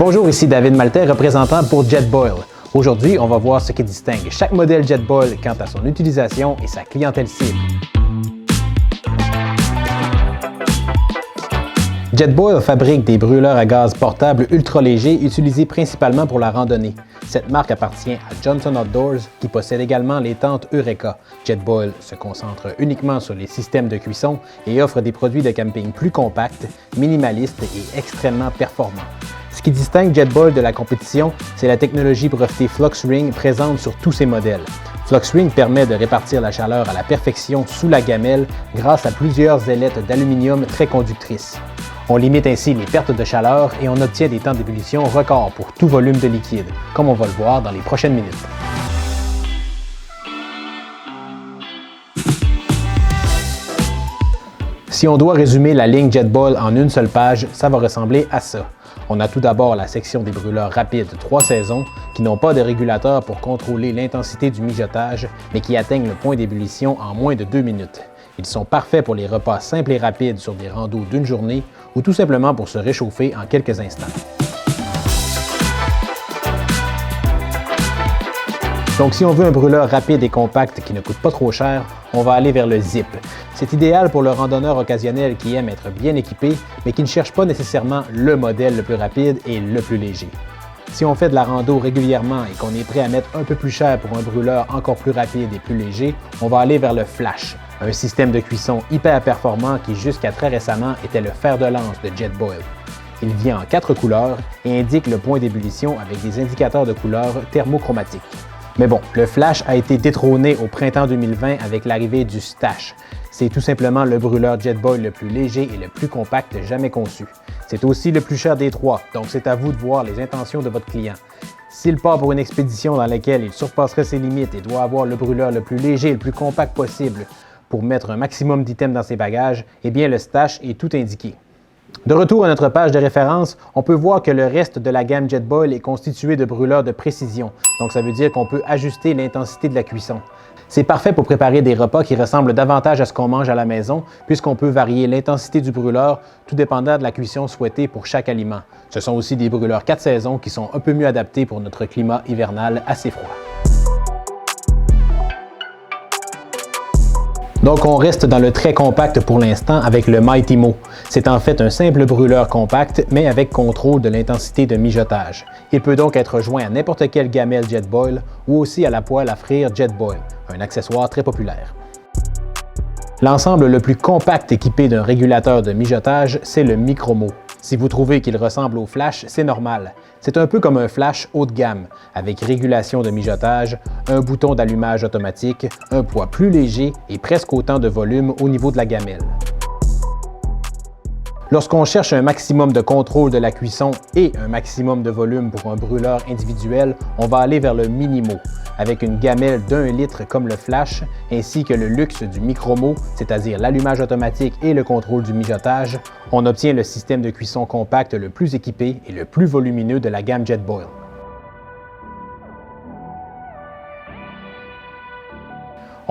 Bonjour, ici David Maltais, représentant pour Jetboil. Aujourd'hui, on va voir ce qui distingue chaque modèle Jetboil quant à son utilisation et sa clientèle cible. Jetboil fabrique des brûleurs à gaz portables ultra légers utilisés principalement pour la randonnée. Cette marque appartient à Johnson Outdoors qui possède également les tentes Eureka. Jetboil se concentre uniquement sur les systèmes de cuisson et offre des produits de camping plus compacts, minimalistes et extrêmement performants. Ce qui distingue Jetboil de la compétition, c'est la technologie brevetée FluxRing présente sur tous ses modèles. FluxRing permet de répartir la chaleur à la perfection sous la gamelle grâce à plusieurs ailettes d'aluminium très conductrices. On limite ainsi les pertes de chaleur et on obtient des temps d'ébullition records pour tout volume de liquide, comme on va le voir dans les prochaines minutes. Si on doit résumer la ligne Jetboil en une seule page, ça va ressembler à ça. On a tout d'abord la section des brûleurs rapides 3 saisons qui n'ont pas de régulateur pour contrôler l'intensité du mijotage, mais qui atteignent le point d'ébullition en moins de 2 minutes. Ils sont parfaits pour les repas simples et rapides sur des randos d'une journée ou tout simplement pour se réchauffer en quelques instants. Donc si on veut un brûleur rapide et compact qui ne coûte pas trop cher, on va aller vers le Zip. C'est idéal pour le randonneur occasionnel qui aime être bien équipé, mais qui ne cherche pas nécessairement le modèle le plus rapide et le plus léger. Si on fait de la rando régulièrement et qu'on est prêt à mettre un peu plus cher pour un brûleur encore plus rapide et plus léger, on va aller vers le Flash, un système de cuisson hyper performant qui jusqu'à très récemment était le fer de lance de Jetboil. Il vient en 4 couleurs et indique le point d'ébullition avec des indicateurs de couleur thermochromatiques. Mais bon, le Flash a été détrôné au printemps 2020 avec l'arrivée du Stash. C'est tout simplement le brûleur Jetboil le plus léger et le plus compact jamais conçu. C'est aussi le plus cher des trois, donc c'est à vous de voir les intentions de votre client. S'il part pour une expédition dans laquelle il surpasserait ses limites et doit avoir le brûleur le plus léger et le plus compact possible pour mettre un maximum d'items dans ses bagages, eh bien le Stash est tout indiqué. De retour à notre page de référence, on peut voir que le reste de la gamme Jetboil est constitué de brûleurs de précision, donc ça veut dire qu'on peut ajuster l'intensité de la cuisson. C'est parfait pour préparer des repas qui ressemblent davantage à ce qu'on mange à la maison, puisqu'on peut varier l'intensité du brûleur, tout dépendant de la cuisson souhaitée pour chaque aliment. Ce sont aussi des brûleurs 4 saisons qui sont un peu mieux adaptés pour notre climat hivernal assez froid. Donc on reste dans le très compact pour l'instant avec le Mighty Mo. C'est en fait un simple brûleur compact, mais avec contrôle de l'intensité de mijotage. Il peut donc être joint à n'importe quelle gamelle Jetboil ou aussi à la poêle à frire Jetboil, un accessoire très populaire. L'ensemble le plus compact équipé d'un régulateur de mijotage, c'est le Micro-Mo. Si vous trouvez qu'il ressemble au Flash, c'est normal. C'est un peu comme un Flash haut de gamme, avec régulation de mijotage, un bouton d'allumage automatique, un poids plus léger et presque autant de volume au niveau de la gamelle. Lorsqu'on cherche un maximum de contrôle de la cuisson et un maximum de volume pour un brûleur individuel, on va aller vers le Mini-Mo, avec une gamelle d'1 litre comme le Flash, ainsi que le luxe du Micro-Mo, c'est-à-dire l'allumage automatique et le contrôle du mijotage. On obtient le système de cuisson compact le plus équipé et le plus volumineux de la gamme Jetboil.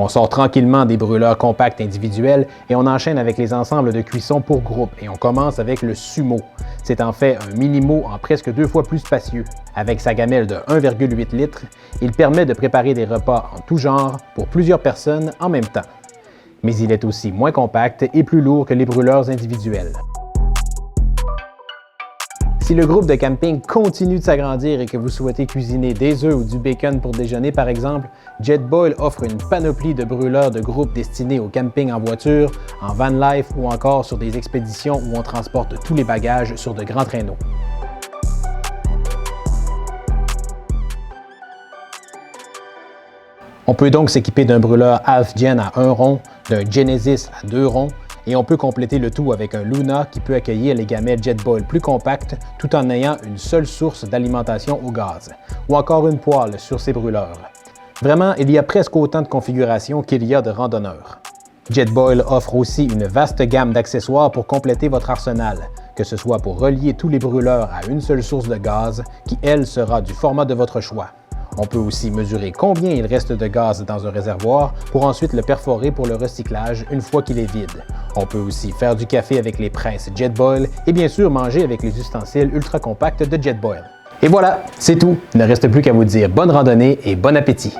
On sort tranquillement des brûleurs compacts individuels et on enchaîne avec les ensembles de cuisson pour groupe et on commence avec le Sumo. C'est en fait un mini-mo en presque 2 fois plus spacieux. Avec sa gamelle de 1,8 litres, il permet de préparer des repas en tout genre pour plusieurs personnes en même temps. Mais il est aussi moins compact et plus lourd que les brûleurs individuels. Si le groupe de camping continue de s'agrandir et que vous souhaitez cuisiner des œufs ou du bacon pour déjeuner par exemple, Jetboil offre une panoplie de brûleurs de groupe destinés au camping en voiture, en van life ou encore sur des expéditions où on transporte tous les bagages sur de grands traîneaux. On peut donc s'équiper d'un brûleur Half-Gen à 1 rond, d'un Genesis à 2 ronds, et on peut compléter le tout avec un Luna qui peut accueillir les gamelles Jetboil plus compactes tout en ayant une seule source d'alimentation au gaz, ou encore une poêle sur ses brûleurs. Vraiment, il y a presque autant de configurations qu'il y a de randonneurs. Jetboil offre aussi une vaste gamme d'accessoires pour compléter votre arsenal, que ce soit pour relier tous les brûleurs à une seule source de gaz qui, elle, sera du format de votre choix. On peut aussi mesurer combien il reste de gaz dans un réservoir pour ensuite le perforer pour le recyclage une fois qu'il est vide. On peut aussi faire du café avec les presses Jetboil et bien sûr manger avec les ustensiles ultra compacts de Jetboil. Et voilà, c'est tout. Il ne reste plus qu'à vous dire bonne randonnée et bon appétit.